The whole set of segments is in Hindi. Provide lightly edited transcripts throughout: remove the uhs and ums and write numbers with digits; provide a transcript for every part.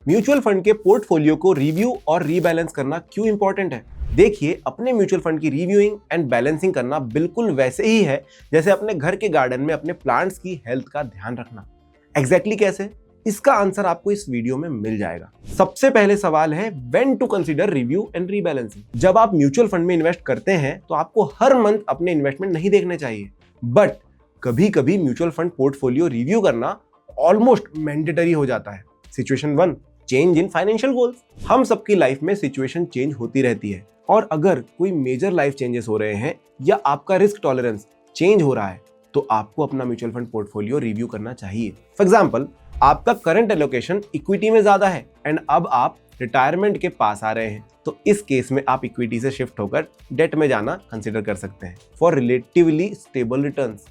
म्यूचुअल फंड के पोर्टफोलियो को रिव्यू और रीबैलेंस करना क्यों इंपॉर्टेंट है? देखिए, अपने म्यूचुअल फंड की रिव्यूइंग एंड बैलेंसिंग करना बिल्कुल वैसे ही है जैसे अपने घर के गार्डन में अपने प्लांट्स की हेल्थ का ध्यान रखना। एग्जैक्टली कैसे? इसका आंसर आपको इस वीडियो में मिल जाएगा। सबसे पहले सवाल है when to consider review and rebalancing. जब आप म्यूचुअल फंड में इन्वेस्ट करते हैं तो आपको हर मंथ अपने इन्वेस्टमेंट नहीं देखने चाहिए, बट कभी कभी म्यूचुअल फंड पोर्टफोलियो रिव्यू करना ऑलमोस्ट मैंडेटरी हो जाता है। Situation 1, change in financial goals. हम सबकी लाइफ में सिचुएशन चेंज होती रहती है, और अगर कोई मेजर लाइफ चेंजेस हो रहे हैं या आपका रिस्क टॉलरेंस चेंज हो रहा है तो आपको अपना म्यूचुअल फंड पोर्टफोलियो रिव्यू करना चाहिए। फॉर एग्जांपल, आपका करंट एलोकेशन इक्विटी में ज्यादा है एंड अब आप रिटायरमेंट के पास आ रहे हैं, तो इस केस में आप इक्विटी से शिफ्ट होकर डेट में जाना कंसीडर कर सकते हैं for relatively stable returns.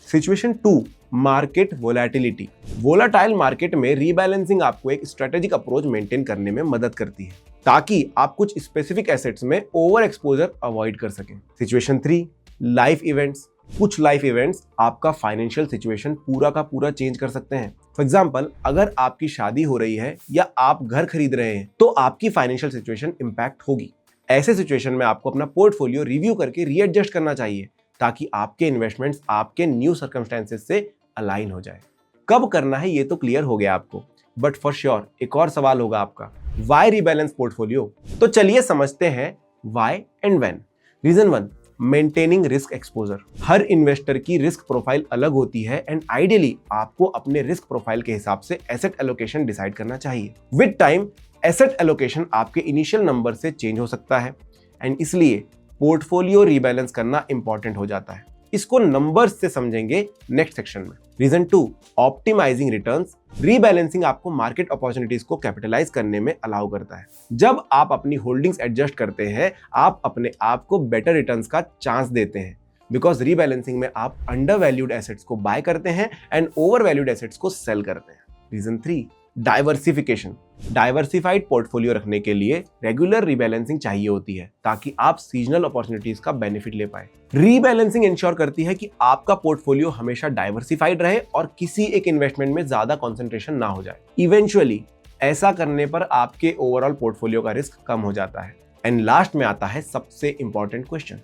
Situation 2, market volatility. Volatile market में रीबैलेंसिंग आपको एक स्ट्रेटेजिक अप्रोच मेंटेन करने में मदद करती है ताकि आप कुछ स्पेसिफिक एसेट्स में ओवर एक्सपोजर अवॉइड कर सकें। Situation 3, life events. कुछ लाइफ इवेंट्स आपका फाइनेंशियल सिचुएशन पूरा का पूरा चेंज कर सकते हैं। फॉर एग्जाम्पल, अगर आपकी शादी हो रही है या आप घर खरीद रहे हैं तो आपकी फाइनेंशियल सिचुएशन इंपैक्ट होगी। ऐसे सिचुएशन में आपको अपना पोर्टफोलियो रिव्यू करके रीएडजस्ट करना चाहिए ताकि आपके इन्वेस्टमेंट्स आपके न्यू सर्कमस्टेंसेस से अलाइन हो जाए। कब करना है ये तो क्लियर हो गया आपको, बट फॉर श्योर एक और सवाल होगा आपका, व्हाई रीबैलेंस पोर्टफोलियो? तो चलिए समझते हैं why and when. Reason 1, maintaining risk exposure. हर इन्वेस्टर की रिस्क प्रोफाइल अलग होती है एंड आइडियली आपको अपने रिस्क प्रोफाइल के हिसाब से एसेट एलोकेशन डिसाइड करना चाहिए। विद टाइम एसेट एलोकेशन आपके इनिशियल नंबर से चेंज हो सकता है एंड इसलिए पोर्टफोलियो रीबैलेंस करना इंपॉर्टेंट हो जाता है। इसको नंबर्स से समझेंगे नेक्स्ट सेक्शन में। Reason 2, optimising returns. रीबैलेंसिंग आपको मार्केट अपॉर्चुनिटीज को कैपिटलाइज करने में अलाउ करता है। जब आप अपनी होल्डिंग्स एडजस्ट करते हैं, आप अपने आप को बेटर रिटर्न्स का चांस देते हैं, बिकॉज रीबैलेंसिंग में आप अंडर वैल्यूड एसेट्स को बाय करते हैं एंड ओवर वैल्यूड एसेट्स को सेल करते हैं। Reason 3, diversification. डाइवर्सिफाइड पोर्टफोलियो रखने के लिए रेगुलर रीबैलेंसिंग चाहिए होती है ताकि आप सीजनल अपॉर्चुनिटीज का बेनिफिट ले पाए। रीबैलेंसिंग इंश्योर करती है कि आपका पोर्टफोलियो हमेशा डाइवर्सिफाइड रहे और किसी एक इन्वेस्टमेंट में ज्यादा कंसंट्रेशन ना हो जाए। इवेंचुअली ऐसा करने पर आपके ओवरऑल पोर्टफोलियो का रिस्क कम हो जाता है। एंड लास्ट में आता है सबसे important question,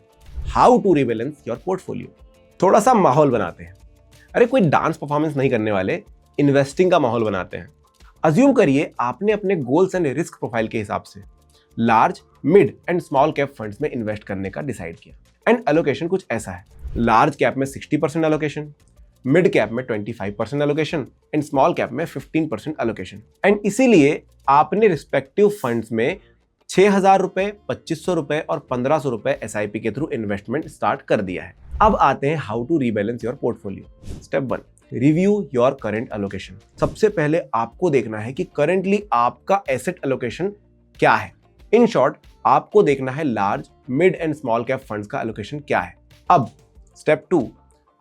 how to rebalance your portfolio. थोड़ा सा माहौल बनाते हैं। अरे कोई डांस परफॉर्मेंस नहीं करने वाले, इन्वेस्टिंग का माहौल बनाते हैं। अज्यूम करिए आपने अपने गोल्स एंड रिस्क प्रोफाइल के हिसाब से large, mid and small cap funds में इन्वेस्ट करने का डिसाइड किया एंड एलोकेशन कुछ ऐसा है। लार्ज कैप में 60% एलोकेशन, मिड कैप में 25% एलोकेशन एंड स्मॉल कैप में 15% एलोकेशन। एंड इसीलिए आपने रिस्पेक्टिव फंड्स में 6,000 रुपए, 2,500 रुपए और 1,500 रुपए SIP के थ्रू इन्वेस्टमेंट स्टार्ट कर दिया है। अब आते हैं how to rebalance your portfolio. Step 1, review your current allocation. सबसे पहले आपको देखना है कि करंटली आपका एसेट एलोकेशन क्या है। इन शॉर्ट, आपको देखना है large, mid and small cap funds का एलोकेशन क्या है। अब स्टेप 2,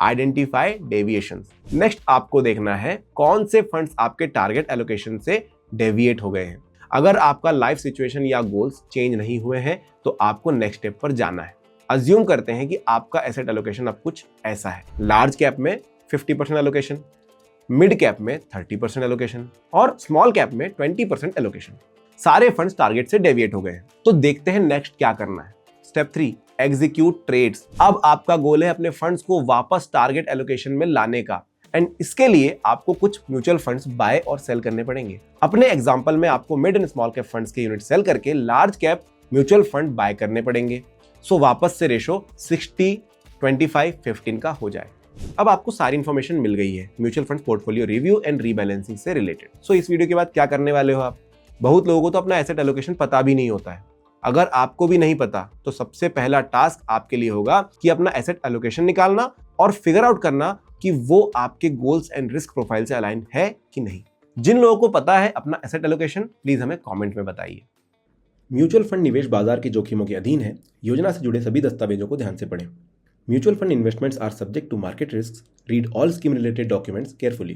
आइडेंटिफाई डेविएशंस। नेक्स्ट आपको देखना है कौन से फंड्स आपके टारगेट एलोकेशन से डेविएट हो गए हैं। अगर आपका लाइफ सिचुएशन या गोल्स चेंज नहीं हुए हैं तो आपको नेक्स्ट स्टेप पर जाना है। अज्यूम करते हैं कि आपका एसेट एलोकेशन अब कुछ ऐसा है। लार्ज कैप में 50% एलोकेशन, मिड कैप में 30% एलोकेशन और स्मॉल कैप में 20% एलोकेशन। सारे फंड्स टारगेट से डेविएट हो गए हैं। तो देखते हैं नेक्स्ट क्या करना है। Step 3, execute trades. अब आपका गोल है अपने फंड्स को वापस टारगेट एलोकेशन में लाने का एंड इसके लिए आपको कुछ म्यूचुअल फंड्स बाय और सेल करने पड़ेंगे। अपने एग्जांपल में आपको mid and small cap funds के यूनिट सेल करके large cap mutual fund buy करने पड़ेंगे। सो वापस से रेशो 60, 25, 15 का हो जाए। अब आपको सारी इंफॉर्मेशन मिल गई है mutual fund portfolio review and rebalancing से रिलेटेड। सो इस वीडियो के बाद क्या करने वाले हो आप? बहुत लोगों को तो अपना एसेट एलोकेशन पता भी नहीं होता है। अगर आपको भी नहीं पता तो सबसे पहला टास्क आपके लिए होगा कि अपना एसेट एलोकेशन निकालना और फिगर आउट करना कि वो आपके गोल्स एंड रिस्क प्रोफाइल से अलाइन है कि नहीं। जिन लोगों को पता है अपना एसेट एलोकेशन, प्लीज हमें कमेंट में बताइए। म्यूचुअल फंड निवेश बाजार के जोखिमों के अधीन है। योजना से जुड़े सभी दस्तावेजों को ध्यान से पढ़ें। Mutual fund investments are subject to market risks. Read all scheme related documents carefully.